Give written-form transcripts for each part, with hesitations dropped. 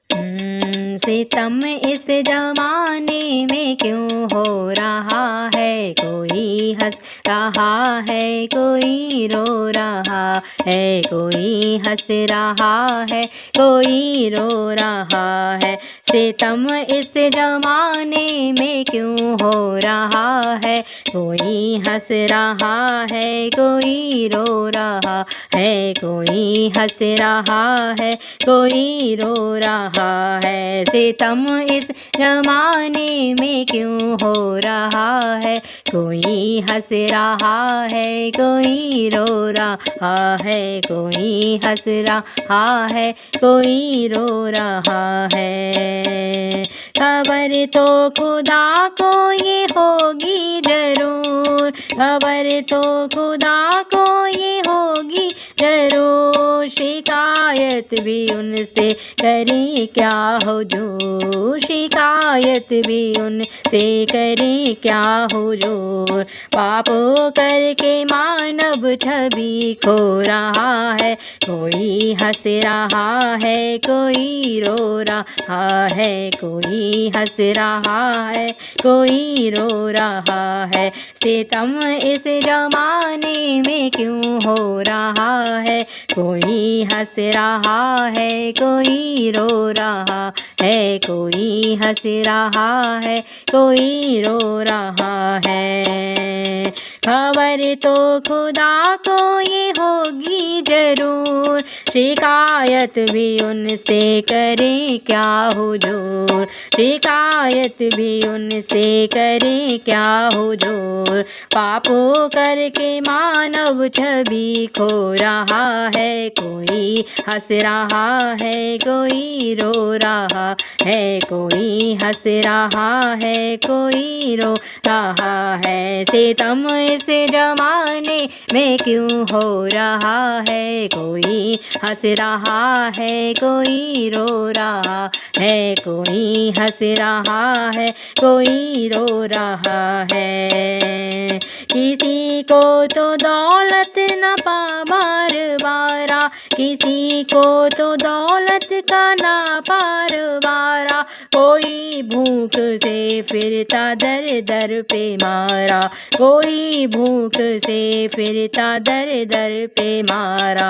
सितम इस जमाने में क्यों हो रहा है? कोई हंस रहा है, कोई रो रहा है, कोई हंस रहा है, कोई रो रहा है। सितम इस जमाने में क्यों हो रहा है? कोई हंस रहा है, कोई रो रहा है, कोई हंस रहा है, कोई रो रहा है। सितम इस जमाने में क्यों हो रहा है? कोई हंस रहा है, कोई रो रहा है, कोई हंस रहा है, कोई रो रहा है। खबर तो खुदा को ये होगी जरूर, खबर तो खुदा को ये होगी जरूर। शिकायत भी उनसे करें क्या हुजूर, शिकायत भी उनसे करें क्या हुजूर। पापों करके मानव छवि खो रहा है, कोई हंस रहा है, कोई रो रहा है, कोई हंस रहा है, कोई रो रहा है। सितम इस जमाने में क्यों हो रहा है? कोई हंस रहा है, कोई रो रहा है, कोई हंस रहा है, कोई रो रहा है। खबर तो खुदा को ये होगी जरूर, शिकायत भी उनसे करें क्या हुजूर, शिकायत भी उनसे करें क्या हुजूर। पापों करके मानव छवि खो रहा है, कोई हंस रहा है, कोई रो रहा है, कोई हंस रहा है, कोई रो रहा है। सितम इस जमाने में क्यों हो रहा है? कोई हंस रहा है, कोई रो रहा है, कोई हंस रहा है, कोई रो रहा है। किसी को तो दौलत न पा बार बारा, किसी को तो दौलत का ना पार बारा। कोई भूख से फिरता दर दर पे मारा, कोई भूख से फिरता दर दर पे मारा।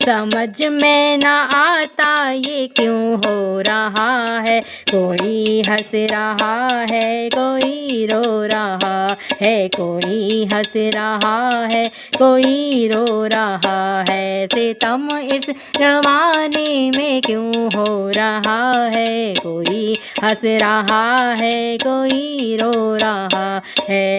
समझ में ना आता ये क्यों हो रहा है? कोई हंस रहा है, कोई रो रहा है, कोई हंस रहा है, कोई रो रहा है। सितम इस जमाने में क्यों हो रहा है? कोई हंस रहा है, कोई रो रहा है।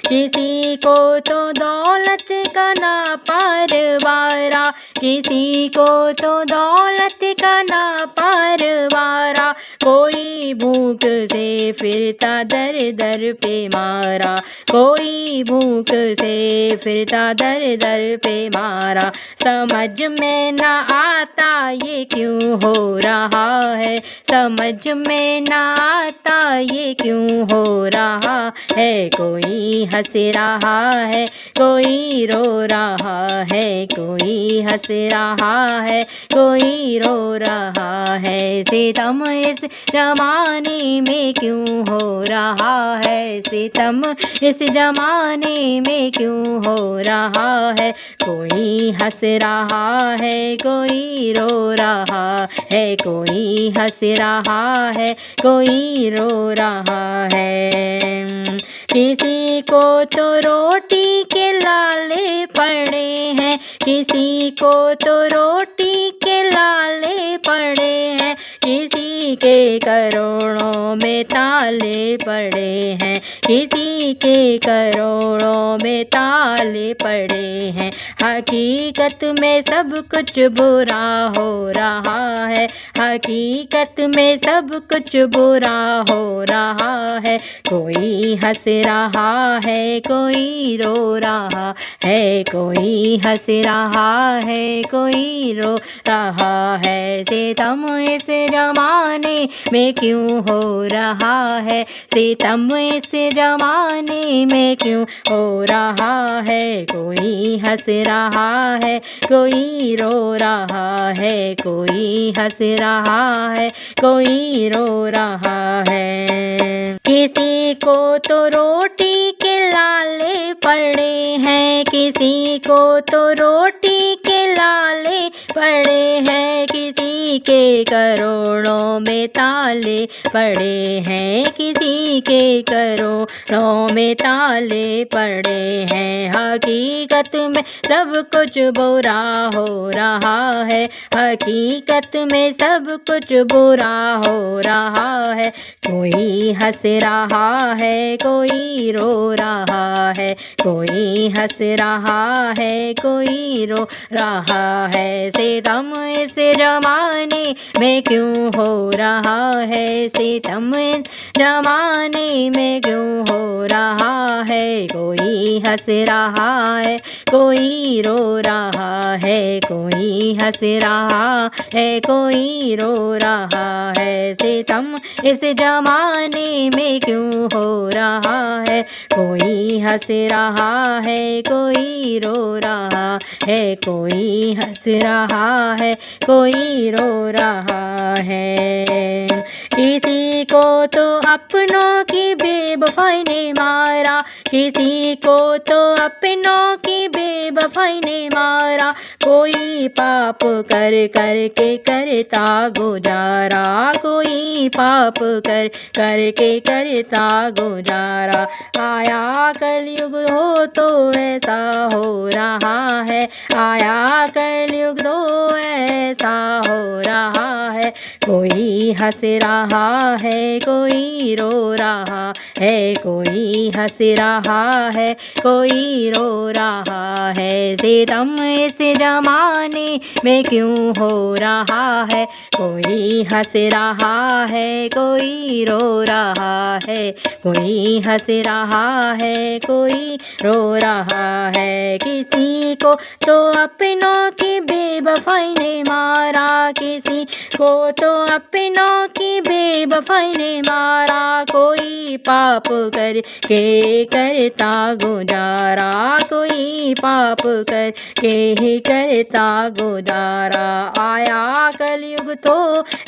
किसी को तो दौलत का ना पार बारा, किसी को तो दौलत का ना पार बारा। कोई भूख से फिरता दर दर पे मारा, कोई भूख से फिरता दर दर पे मारा। समझ में ना आता ये क्यों हो रहा है? समझ में ना आता ये क्यों हो रहा है? कोई हंस रहा है, कोई रो रहा है, कोई हंस रहा है, कोई रो रहा है। सितम इस जमाने में क्यों हो रहा है? सितम इस जमाने में क्यों हो रहा है? कोई हंस रहा है, कोई रो रहा है, कोई हंस रहा है, कोई रो रहा है। किसी को तो रोटी के लाले पड़े हैं, किसी को तो रोटी के लाले पड़े हैं, किसी के करोड़ों में ताले पड़े हैं, किसी के करोड़ों में ताले पड़े हैं। हकीकत में सब कुछ बुरा हो रहा है, हकीकत में सब कुछ बुरा हो रहा है। कोई हंस रहा है, कोई रो रहा है, कोई हंस रहा है, कोई रो रहा है। सितम इस जमाने में क्यों हो रहा है? सितम इस जमाने में क्यों हो रहा है? कोई हंस रहा है, कोई रो रहा है, कोई हंस रहा है, कोई रो रहा है। किसी को तो रोटी के लाले पड़े हैं, किसी को तो रोटी के लाले पड़े हैं, किसी के करोड़ों में ताले पड़े हैं, किसी के करोड़ों में ताले पड़े हैं। हकीकत में सब कुछ बुरा हो रहा है, हकीकत में सब कुछ बुरा हो रहा है। कोई हंस रहा है, कोई रो रहा है, कोई हंस रहा है, कोई रो रहा है। सितम इस जमाने में क्यों हो रहा है, सितम इस जमाने में क्यों हो रहा है। कोई हंस रहा है, कोई रो रहा है, कोई हंस रहा है, कोई रो रहा है। सितम इस जमाने में क्यों हो रहा है, कोई हंस रहा है, कोई रो रहा है, कोई हंस रहा है, कोई रो रहा है। किसी को तो अपनों की बेवफाई ने मारा, किसी को तो अपनों की बेवफाई ने मारा। कोई पाप कर कर के करता गुजारा, कोई पाप कर कर के करता गुजारा। आया कलयुग हो तो ऐसा हो रहा है, आया कलयुग तो ऐसा हो रहा है। कोई हंस रहा है, कोई रो रहा है, कोई हंस रहा है, कोई रो रहा है। सितम इस जमाने में क्यों हो रहा है, कोई हंस रहा है, कोई रो रहा है, कोई हंस रहा है, कोई रो रहा है। किसी को तो अपनों की बेवफाई ने मारा, किसी को तो अपनों की बेवफाई ने मारा। कोई पाप कर के करता गुजारा, कोई पाप कर के ही करता गुजारा। आया कलयुग तो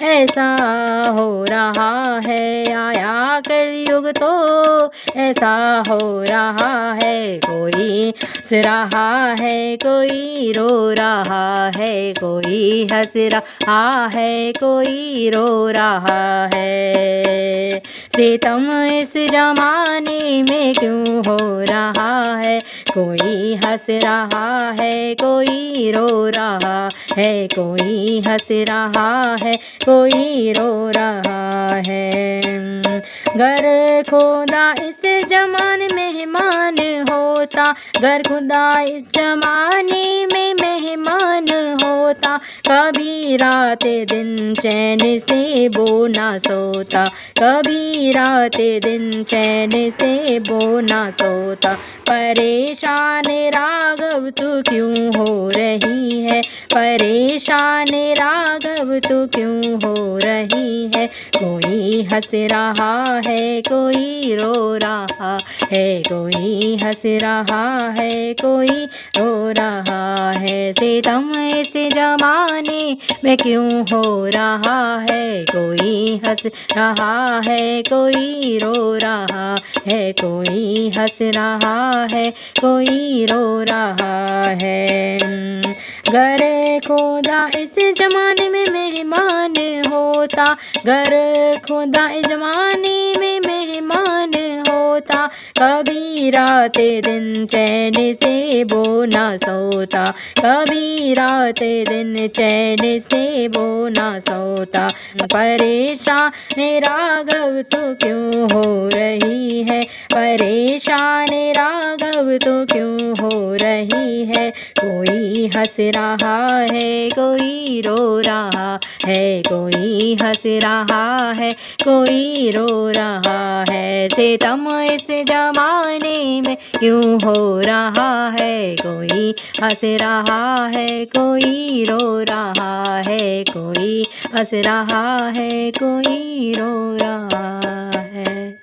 ऐसा हो रहा है, आया कलयुग तो ऐसा हो रहा है। कोई हंस रहा है, कोई रो रहा है, कोई हंस रहा है, कोई रो रहा है। सितम इस जमाने में क्यों हो रहा है, कोई हंस रहा है, कोई रो रहा है, कोई हंस रहा है, कोई रो रहा है। गर खुदा इस जमाने मेहमान होता, गर खुदा इस जमाने में मेहमान होता। कभी रात दिन चैन से वो ना सोता, कभी रात दिन चैन से वो ना सोता। परेशान राघव तू क्यों हो रही है, परेशान राघव तू क्यों हो रही है। कोई हंस रहा है, कोई रो रहा है, कोई हंस रहा है, कोई रो रहा है। सितम इस जमाने में क्यों हो रहा है, कोई हंस रहा है, कोई रो रहा है, कोई हंस रहा है, कोई रो रहा है। गर खुदा इस जमाने में मेहमान होता, गर खुदा इस जमाने में मेहमान होता। कभी रात दिन चैन से वो ना सोता, कभी रात दिन चैन से वो ना सोता। परेशान राघव तू क्यों हो रही है, परेशान राघव तू क्यों हो रही है। कोई हंस रहा है, कोई रो रहा है, कोई हंस रहा है, कोई रो रहा है। सितम इस जमाने में क्यों हो रहा है, कोई हंस रहा है, कोई रो रहा है, कोई हंस रहा है, कोई रो रहा है।